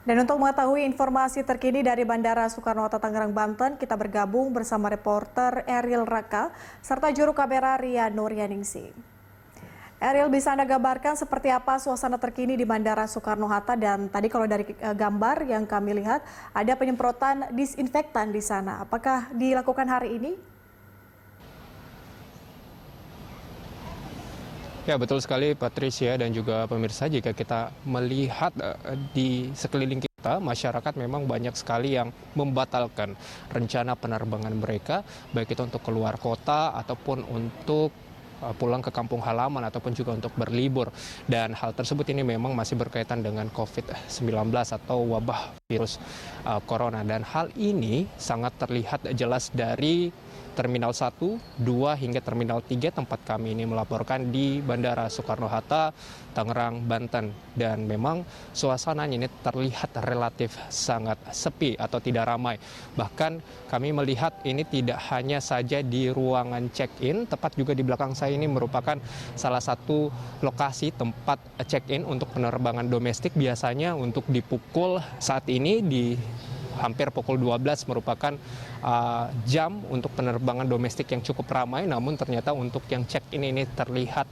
Dan untuk mengetahui informasi terkini dari Bandara Soekarno-Hatta Tangerang, Banten, kita bergabung bersama reporter Eril Raka serta juru kamera Ria Nuryaningsih. Eril, bisa Anda gambarkan seperti apa suasana terkini di Bandara Soekarno-Hatta, dan tadi kalau dari gambar yang kami lihat ada penyemprotan disinfektan di sana. Apakah dilakukan hari ini? Ya, betul sekali Patricia dan juga pemirsa. Jika kita melihat di sekeliling kita, masyarakat memang banyak sekali yang membatalkan rencana penerbangan mereka, baik itu untuk keluar kota ataupun untuk pulang ke kampung halaman ataupun juga untuk berlibur. Dan hal tersebut ini memang masih berkaitan dengan COVID-19 atau wabah virus corona. Dan hal ini sangat terlihat jelas dari Terminal 1, 2, hingga Terminal 3 tempat kami ini melaporkan di Bandara Soekarno-Hatta, Tangerang, Banten. Dan memang suasananya ini terlihat relatif sangat sepi atau tidak ramai. Bahkan kami melihat ini tidak hanya saja di ruangan check-in, tepat juga di belakang saya ini merupakan salah satu lokasi tempat check-in untuk penerbangan domestik. Biasanya untuk dipukul saat ini di hampir pukul 12 merupakan jam untuk penerbangan domestik yang cukup ramai, namun ternyata untuk yang check-in ini terlihat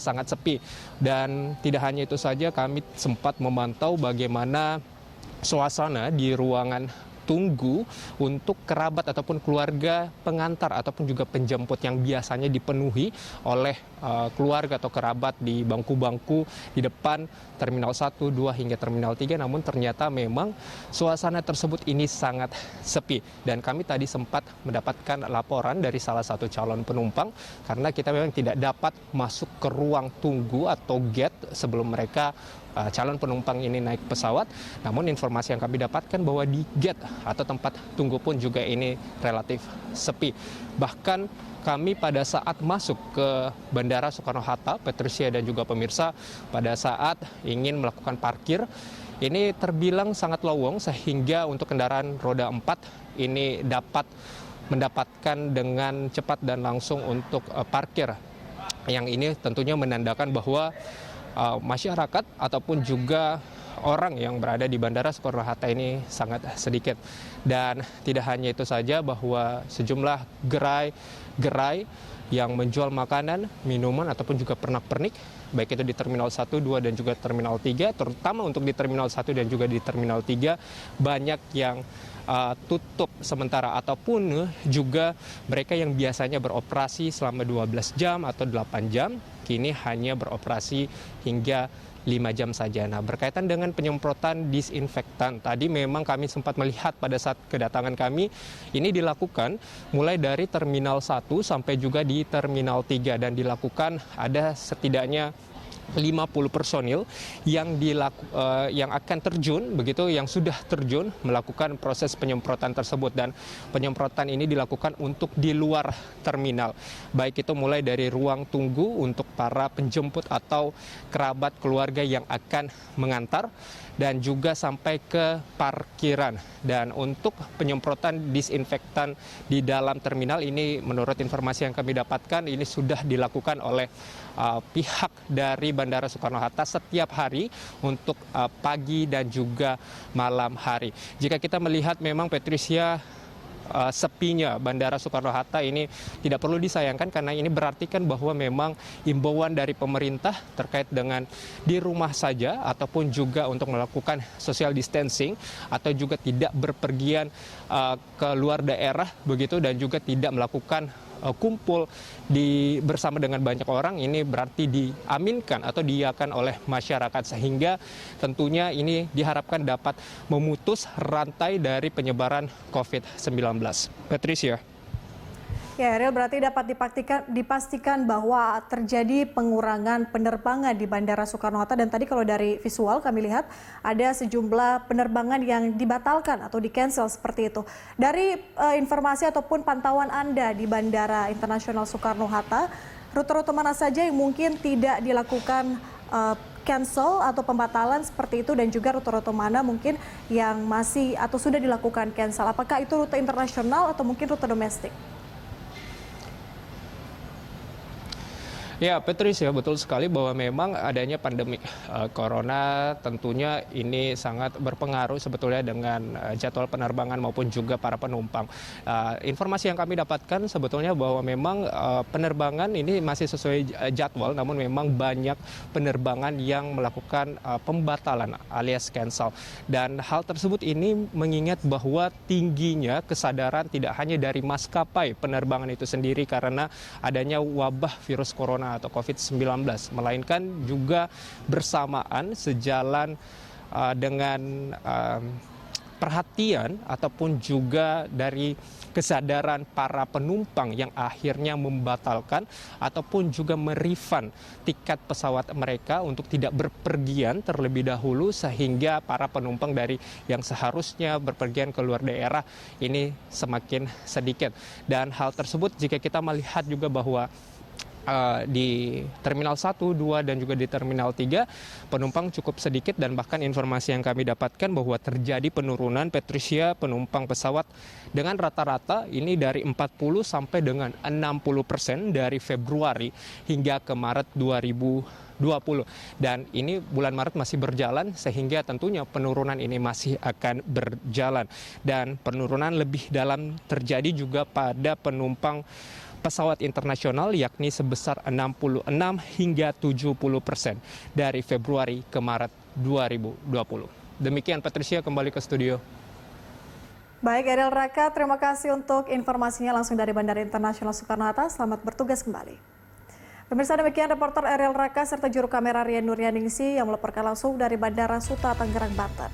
sangat sepi. Dan tidak hanya itu saja, kami sempat memantau bagaimana suasana di ruangan tunggu untuk kerabat ataupun keluarga pengantar ataupun juga penjemput yang biasanya dipenuhi oleh keluarga atau kerabat di bangku-bangku di depan Terminal 1, 2, hingga Terminal 3. Namun ternyata memang suasana tersebut ini sangat sepi. Dan kami tadi sempat mendapatkan laporan dari salah satu calon penumpang karena kita memang tidak dapat masuk ke ruang tunggu atau gate sebelum mereka calon penumpang ini naik pesawat. Namun informasi yang kami dapatkan bahwa di gate atau tempat tunggu pun juga ini relatif sepi. Bahkan kami pada saat masuk ke Bandara Soekarno-Hatta, Patricia dan juga pemirsa, pada saat ingin melakukan parkir, ini terbilang sangat lowong sehingga untuk kendaraan roda 4 ini dapat mendapatkan dengan cepat dan langsung untuk parkir. Yang ini tentunya menandakan bahwa masyarakat ataupun juga orang yang berada di Bandara Soekarno-Hatta ini sangat sedikit. Dan tidak hanya itu saja, bahwa sejumlah gerai yang menjual makanan, minuman ataupun juga pernak-pernik, baik itu di Terminal 1, 2, dan juga Terminal 3, terutama untuk di Terminal 1 dan juga di Terminal 3, banyak yang tutup sementara, ataupun juga mereka yang biasanya beroperasi selama 12 jam atau 8 jam, kini hanya beroperasi hingga 5 jam saja. Nah, berkaitan dengan penyemprotan disinfektan, tadi memang kami sempat melihat pada saat kedatangan kami, ini dilakukan mulai dari Terminal 1 sampai juga di Terminal 3, dan dilakukan ada setidaknya 50 personil yang akan terjun, begitu, yang sudah terjun melakukan proses penyemprotan tersebut. Dan penyemprotan ini dilakukan untuk di luar terminal, baik itu mulai dari ruang tunggu untuk para penjemput atau kerabat keluarga yang akan mengantar, dan juga sampai ke parkiran. Dan untuk penyemprotan disinfektan di dalam terminal ini, menurut informasi yang kami dapatkan, ini sudah dilakukan oleh pihak dari Bandara Soekarno-Hatta setiap hari untuk pagi dan juga malam hari. Jika kita melihat memang Patricia, sepinya Bandara Soekarno-Hatta ini tidak perlu disayangkan, karena ini berarti kan bahwa memang imbauan dari pemerintah terkait dengan di rumah saja ataupun juga untuk melakukan social distancing atau juga tidak berpergian ke luar daerah, begitu, dan juga tidak melakukan kumpul bersama dengan banyak orang, ini berarti diaminkan atau diiyakan oleh masyarakat, sehingga tentunya ini diharapkan dapat memutus rantai dari penyebaran COVID-19. Patricia. Ya, Ariel, berarti dapat dipastikan bahwa terjadi pengurangan penerbangan di Bandara Soekarno-Hatta, dan tadi kalau dari visual kami lihat ada sejumlah penerbangan yang dibatalkan atau di-cancel seperti itu. Dari informasi ataupun pantauan Anda di Bandara Internasional Soekarno-Hatta, rute-rute mana saja yang mungkin tidak dilakukan cancel atau pembatalan seperti itu, dan juga rute-rute mana mungkin yang masih atau sudah dilakukan cancel? Apakah itu rute internasional atau mungkin rute domestik? Ya, Patricia, betul sekali bahwa memang adanya pandemi corona tentunya ini sangat berpengaruh sebetulnya dengan jadwal penerbangan maupun juga para penumpang. Informasi yang kami dapatkan sebetulnya bahwa memang penerbangan ini masih sesuai jadwal, namun memang banyak penerbangan yang melakukan pembatalan alias cancel. Dan hal tersebut ini mengingat bahwa tingginya kesadaran tidak hanya dari maskapai penerbangan itu sendiri karena adanya wabah virus corona atau COVID-19, melainkan juga bersamaan sejalan dengan perhatian ataupun juga dari kesadaran para penumpang yang akhirnya membatalkan ataupun juga merefund tiket pesawat mereka untuk tidak berpergian terlebih dahulu, sehingga para penumpang dari yang seharusnya berpergian ke luar daerah ini semakin sedikit. Dan hal tersebut jika kita melihat juga bahwa di Terminal 1, 2, dan juga di Terminal 3 penumpang cukup sedikit, dan bahkan informasi yang kami dapatkan bahwa terjadi penurunan Patricia penumpang pesawat dengan rata-rata ini dari 40 sampai dengan 60% dari Februari hingga ke Maret 2020. Dan ini bulan Maret masih berjalan, sehingga tentunya penurunan ini masih akan berjalan, dan penurunan lebih dalam terjadi juga pada penumpang pesawat internasional, yakni sebesar 66 hingga 70% dari Februari ke Maret 2020. Demikian Patricia, kembali ke studio. Baik, Ariel Raka, terima kasih untuk informasinya langsung dari Bandara Internasional Soekarno-Hatta. Selamat bertugas kembali. Pemirsa, demikian reporter Ariel Raka serta juru kamera Rian Nuryaningsi yang melaporkan langsung dari Bandara Suta, Tangerang, Banten.